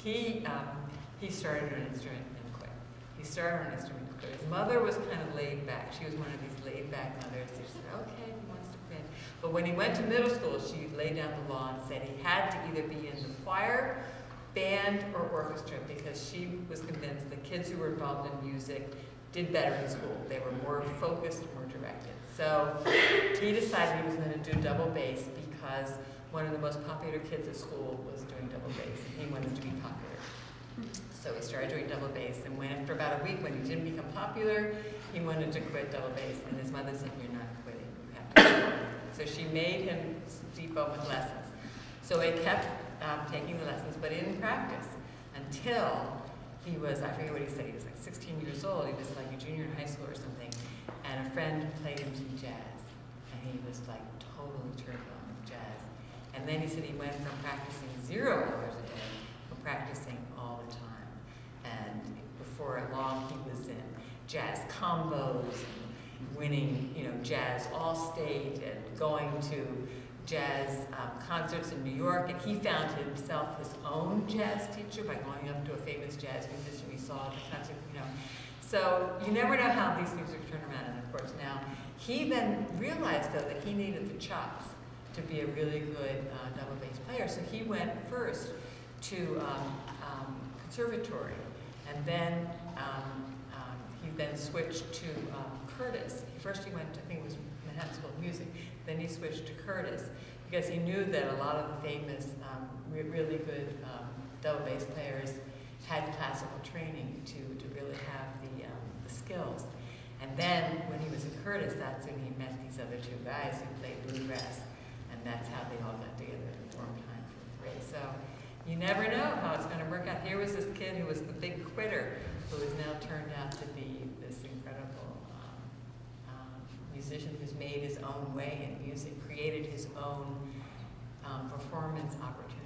he started an instrument and quit. He started an instrument and quit. His mother was kind of laid back. She was one of these laid back mothers. She said, okay, he wants to quit. But when he went to middle school, she laid down the law and said he had to either be in the choir, band, or orchestra, because she was convinced the kids who were involved in music did better in school. They were more focused, more directed. So he decided he was going to do double bass because one of the most popular kids at school was doing double bass, and he wanted to be popular. So he started doing double bass, and when after about a week, when he didn't become popular, he wanted to quit double bass, and his mother said, "You're not quitting, you have to quit." So she made him depot with lessons. So he kept taking the lessons, but he didn't practice until he was, I forget what he said, he was like 16 years old, he was like a junior in high school or something, and a friend played him some jazz, and he was like totally turned on with jazz. And then he said he went from practicing 0 hours a day to practicing all the time. And before long, he was in jazz combos, and winning, jazz all-state, and going to jazz concerts in New York. And he found himself his own jazz teacher by going up to a famous jazz musician he saw at the concert. So you never know how these things are turned around. And of course, now he then realized though that he needed the chops to be a really good double bass player. So he went first to conservatory, and then he then switched to Curtis. First he went to, I think it was Manhattan School of Music, then he switched to Curtis, because he knew that a lot of the famous, really good double bass players had classical training to really have the skills. And then when he was at Curtis, that's when he met these other 2 guys who played bluegrass, and that's how they all got together and formed Time for Free. So you never know how it's going to work out. Here was this kid who was the big quitter, who has now turned out to be this incredible musician who's made his own way in music, created his own performance opportunities.